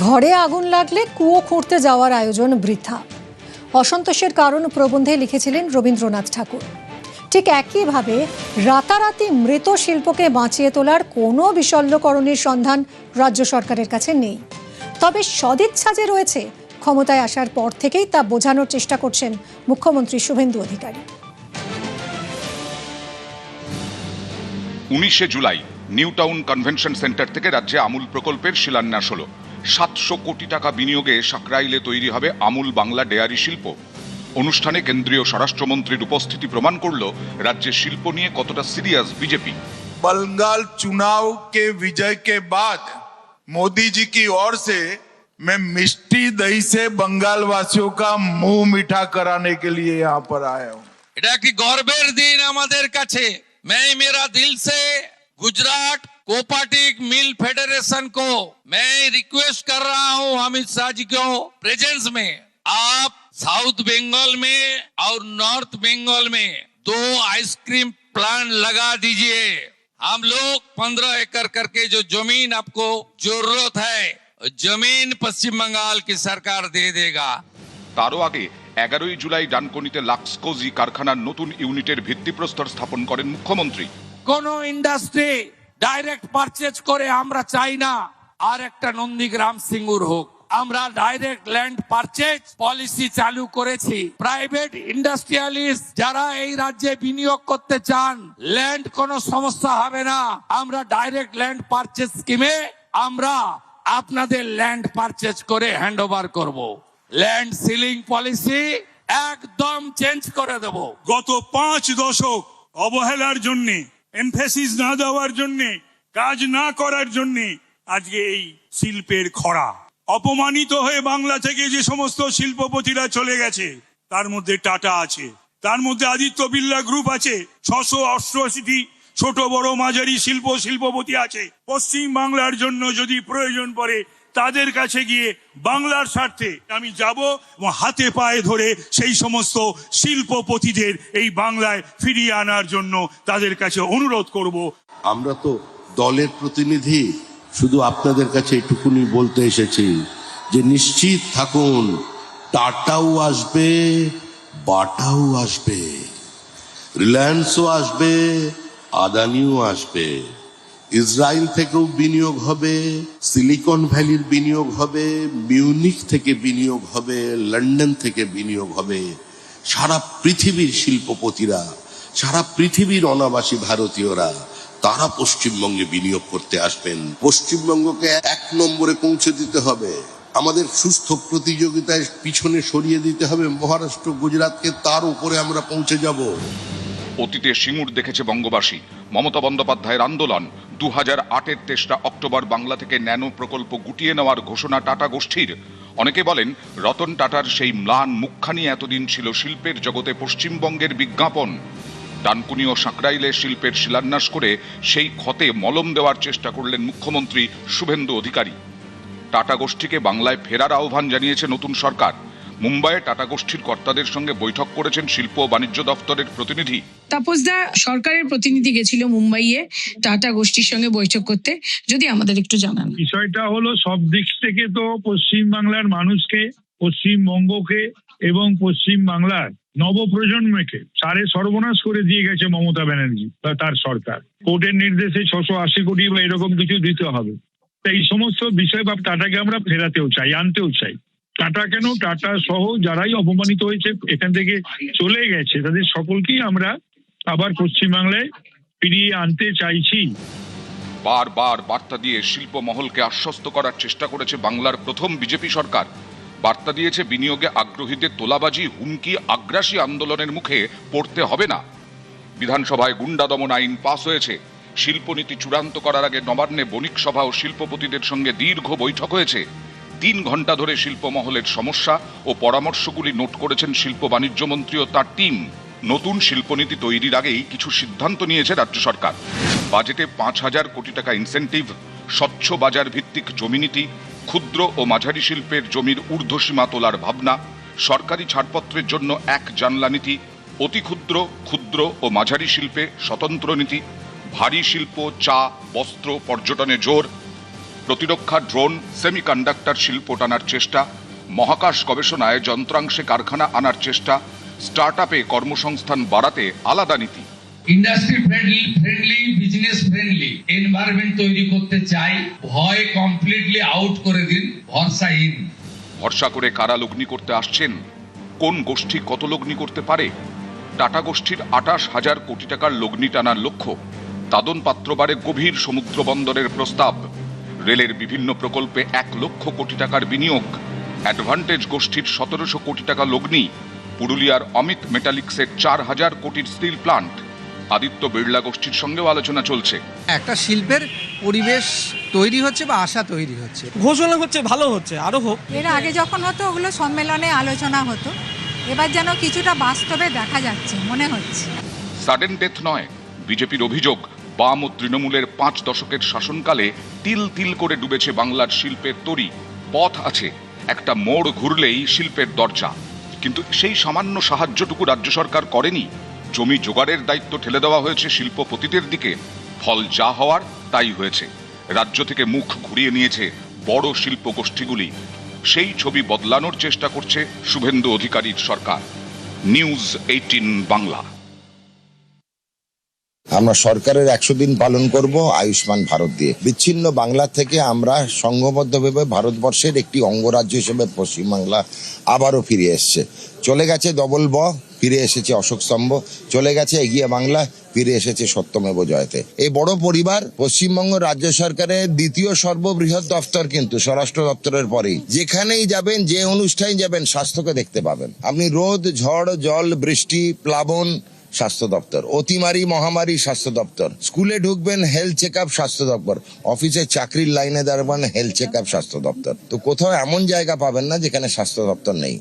ঘরে আগুন লাগলে কুয়ো খুঁড়তে যাওয়ার আয়োজন বৃথা। অসন্তোষের কারণ প্রবন্ধে লিখেছিলেন রবীন্দ্রনাথ ঠাকুর। ঠিক একইভাবে রাতারাতি মৃত শিল্পকে বাঁচিয়ে তোলার কোনো বিশল্যকরণের সন্ধান রাজ্য সরকারের কাছে নেই। তবে সদিচ্ছা যে রয়েছে, ক্ষমতায় আসার পর থেকেই তা বোঝানোর চেষ্টা করছেন মুখ্যমন্ত্রী Suvendu Adhikari. 19 July new town convention centre থেকে রাজ্যে আমুল প্রকল্পের শিলান্যাস হলো। 700 কোটি টাকা বিনিয়োগে সাকরাইলে তৈরি হবে আমুল বাংলা ডেয়ারি শিল্প। অনুষ্ঠানে কেন্দ্রীয় স্বরাষ্ট্রমন্ত্রীর উপস্থিতি প্রমাণ করলো রাজ্যের শিল্প নিয়ে কতটা সিরিয়াস বিজেপি। बंगाल चुनाव के विजय के बाद मोदी जी की ओर से मैं मिष्टी दही से बंगाल वासियों का मुंह मीठा कराने के लिए यहाँ पर आया हूँ। এটা একটি গর্বের দিন আমাদের কাছে। मैं मेरा दिल से गुजरात कोऑपरेटिव मिल फेडरेशन को मैं रिक्वेस्ट कर रहा हूँ अमित शाह जी को प्रेजेंस में आप साउथ बंगाल में और नॉर्थ बंगाल में 2 आइसक्रीम प्लांट लगा दीजिए। हम लोग 15 एकड़ करके जो जमीन आपको जरूरत है जमीन पश्चिम बंगाल की सरकार दे देगा। তারও আগে 11 জুলাই ডানকুনিতে লাক্সকোজি কারখানার নতুন ইউনিটের ভিত্তিপ্রস্তর স্থাপন করেন মুখ্যমন্ত্রী। কোন ইন্ডাস্ট্রি ডাইরেক্ট পারচেজ করে আমরা চাই না আর একটা নন্দীগ্রাম সিঙ্গুর হোক। আমরা ডাইরেক্ট ল্যান্ড পারচেজ পলিসি চালু করেছি। প্রাইভেট ইন্ডাস্ট্রিয়ালিস্ট যারা এই রাজ্যে বিনিয়োগ করতে চান, ল্যান্ড কোনো সমস্যা হবে না। আমরা ডাইরেক্ট ল্যান্ড পারচেজ স্কিমে আমরা আপনাদের ল্যান্ড পারচেজ করে হ্যান্ডওভার করব। ল্যান্ড সিলিং পলিসি একদম চেঞ্জ করে দেব। গত 5 দশক অবহেলার জন্য, এমফেসিস না দেওয়ার জন্য, কাজ না করার জন্য আজকে এই শিল্পের খরা। অপমানিত হয়ে বাংলা থেকে যে সমস্ত শিল্পপতিরা চলে গেছে তার মধ্যে টাটা আছে, তার মধ্যে আদিত্য বিড়লা গ্রুপ আছে, 688টি ছোট বড় মাঝারি শিল্পপতি আছে। পশ্চিম বাংলার জন্য যদি প্রয়োজন পড়ে তাদের কাছে গিয়ে বাংলার স্বার্থে আমি যাব এবং হাতে পায়ে ধরে সেই সমস্ত শিল্পপতিদের এই বাংলায় ফিরিয়ে আনার জন্য তাদের কাছে অনুরোধ করব। আমরা তো দলের প্রতিনিধি, শুধু আপনাদের কাছে এটুকুনি বলতে এসেছি যে নিশ্চিত থাকুন, টাটাও আসবে, বাটাও আসবে, রিলায়েন্সও আসবে, আদানিও আসবে, ইসরায়েল থেকেও বিনিয়োগ হবে, সিলিকন ভ্যালির বিনিয়োগ হবে, মিউনিক থেকে বিনিয়োগ হবে, লন্ডন থেকে বিনিয়োগ হবে। সারা পৃথিবীর শিল্পপতিরা, সারা পৃথিবীর অনাবাসী ভারতীয়রা তারা পশ্চিমবঙ্গে বিনিয়োগ করতে আসবেন। পশ্চিমবঙ্গকে 1 নম্বরে পৌঁছে দিতে হবে। আমাদের সুস্থ প্রতিযোগিতায় পিছনে সরিয়ে দিতে হবে মহারাষ্ট্র, গুজরাটকে, তার উপরে আমরা পৌঁছে যাব। অতীতে সিঙ্গুর দেখেছে বঙ্গবাসী। মমতা বন্দ্যোপাধ্যায়ের আন্দোলন, 2008-এর 23 অক্টোবর বাংলা থেকে ন্যানো প্রকল্প গুটিয়ে নেওয়ার ঘোষণা টাটা গোষ্ঠীর। অনেকে বলেন রতন টাটার সেই ম্লান মুখখানি এতদিন ছিল শিল্পের জগতে পশ্চিমবঙ্গের বিজ্ঞাপন। ডানকুনি ও সাকরাইলে শিল্পের শিলান্যাস করে সেই ক্ষতে মলম দেওয়ার চেষ্টা করলেন মুখ্যমন্ত্রী শুভেন্দু অধিকারী। টাটা গোষ্ঠীকে বাংলায় ফেরার আহ্বান জানিয়েছে নতুন সরকার। মুম্বাইয়ে টাটা গোষ্ঠীর কর্তাদের সঙ্গে বৈঠক করেছেন শিল্প ও বাণিজ্য দফতরের প্রতিনিধি। তাপসদা, সরকারের প্রতিনিধি গেছিল মুম্বাইয়ে টাটা গোষ্ঠীর সঙ্গে বৈঠক করতে, যদি আমাদের একটু জানান। বিষয়টা হলো সব দিক থেকে তো পশ্চিম বাংলার মানুষকে, পশ্চিমবঙ্গকে এবং পশ্চিম বাংলার নবপ্রজন্মকে সারে সর্বনাশ করে দিয়ে গেছে মমতা ব্যানার্জি বা তার সরকার। কোর্টের নির্দেশে 680 কোটি বা এরকম কিছু দিতে হবে। এই সমস্ত বিষয় বা টাটাকে আমরা ফেরাতেও চাই, আনতেও চাই। টাটা কেন, টাটা সহ যারাই অপমানিত হয়েছে, এখান থেকে চলে গেছে, তাদের সকলকেই আমরা আবার পশ্চিমবাংলায় ফিরিয়ে আনতে চাইছি। বারবার বার্তা দিয়ে শিল্প মহলকে আশ্বস্ত করার চেষ্টা করেছে বাংলার প্রথম বিজেপি সরকার। বার্তা দিয়েছে বিনিয়োগে আগ্রহীদের তোলাবাজি, হুমকি, আগ্রাসী আন্দোলনের মুখে পড়তে হবে না। বিধানসভায় গুন্ডা দমন আইন পাস হয়েছে। শিল্পনীতি চূড়ান্ত করার আগে নবান্নে বণিক সভা ও শিল্পপতিদের সঙ্গে দীর্ঘ বৈঠক হয়েছে। 3 ঘন্টা ধরে শিল্প মহলের সমস্যা ও পরামর্শগুলি নোট করেছেন শিল্প বাণিজ্য মন্ত্রী ও তার টিম। নতুন শিল্পনীতি তৈরির আগেই কিছু সিদ্ধান্ত নিয়েছে রাজ্য সরকার। বাজেটে 5,000 কোটি টাকা ইনসেন্টিভ, স্বচ্ছ বাজার ভিত্তিক জমি নীতি, ক্ষুদ্র ও মাঝারি শিল্পের জমির ঊর্ধ্বসীমা তোলার ভাবনা, সরকারি ছাড়পত্রের জন্য 1 জানলা নীতি, অতি ক্ষুদ্র, ক্ষুদ্র ও মাঝারি শিল্পে স্বতন্ত্র নীতি, ভারী শিল্প, চা, বস্ত্র, পর্যটনে জোর, প্রতিরক্ষা, ড্রোন, সেমিকন্ডাক্টর শিল্প টানার চেষ্টা, মহাকাশ গবেষণায় যন্ত্রাংশে কারখানা আনার চেষ্টা, স্টার্টআপে কর্মসংস্থান বাড়াতে আলাদা নীতি। Industry friendly business friendly environment তৈরি করতে চাই। ভয় কমপ্লিটলি আউট করে দিন, ভরসা ইন। ভরসা করে কারা লগ্নি করতে আসছেন, কোন গোষ্ঠী কত লগ্নি করতে পারে? টাটা গোষ্ঠীর 28,000 কোটি টাকার লগ্নি টানার লক্ষ্য। দাদন পাত্রবারে গভীর সমুদ্র বন্দরের প্রস্তাব। রেলের বিভিন্ন প্রকল্পে 1 লক্ষ কোটি টাকার বিনিয়োগ। অ্যাডভান্টেজ গোষ্ঠীর 1700 কোটি টাকা লগ্নি। পুরুলিয়ার অমিত মেটালিক্সের 4,000 কোটির স্টিল প্লান্ট। আদিত্য বিড়লা গোষ্ঠীর সঙ্গেও আলোচনা চলছে। একটা শিল্পের পরিবেশ তৈরি হচ্ছে বা আশা তৈরি হচ্ছে, ঘোষণা হচ্ছে, ভালো হচ্ছে, আরো হোক। এর আগে যখন হতো ওগুলো সম্মেলনে আলোচনা হতো, এবার যেন কিছুটা বাস্তবে দেখা যাচ্ছে মনে হচ্ছে। সাডেন ডেথ নয়, বিজেপির অভিযোগ বাম ও তৃণমূলের 5 দশকের শাসনকালে তিল তিল করে ডুবেছে বাংলার শিল্পের তরি। পথ আছে, একটা মোড় ঘুরলেই শিল্পের দরজা। কিন্তু সেই সামান্য সাহায্যটুকু রাজ্য সরকার করেনি। জমি জোগাড়ের দায়িত্ব ঠেলে দেওয়া হয়েছে শিল্পপতিদের দিকে। ফল যা হওয়ার তাই হয়েছে। রাজ্য থেকে মুখ ঘুরিয়ে নিয়েছে বড় শিল্প গোষ্ঠীগুলি। সেই ছবি বদলানোর চেষ্টা করছে শুভেন্দু অধিকারীর সরকার। নিউজ 18 বাংলা। আমরা সরকারের 100 দিন পালন করব আয়ুষ্মান ভারত দিয়ে। বিচ্ছিন্ন বাংলা থেকে আমরা সংঘবদ্ধভাবে ভারতবর্ষের একটি অঙ্গরাজ্য হিসেবে পশ্চিমবাংলা আবারও ফিরে এসছে। চলে গেছে ডবল ব, ফিরে এসেছে অশোক স্তম্ভ, চলে গেছে এগিয়ে বাংলা, ফিরে এসেছে সত্যমেব জয়তে। এই বড় পরিবার পশ্চিমবঙ্গ রাজ্য সরকারের দ্বিতীয় সর্ববৃহৎ দপ্তর, কিন্তু স্বরাষ্ট্র দপ্তরের পরেই। যেখানেই যাবেন, যে অনুষ্ঠানে যাবেন, স্বাস্থ্যকে দেখতে পাবেন আপনি। রোদ, ঝড়, জল, বৃষ্টি, প্লাবন, স্বাস্থ্য দপ্তর। অতিমারি, মহামারী, স্বাস্থ্য দপ্তর। স্কুলে ঢুকবেন, হেলথ চেক আপ, স্বাস্থ্য দপ্তর। অফিসে চাকরির লাইনে দাঁড়াবেন, হেলথ চেক আপ, স্বাস্থ্য দপ্তর। তো কোথাও এমন জায়গা পাবেন না যেখানে স্বাস্থ্য দপ্তর নেই।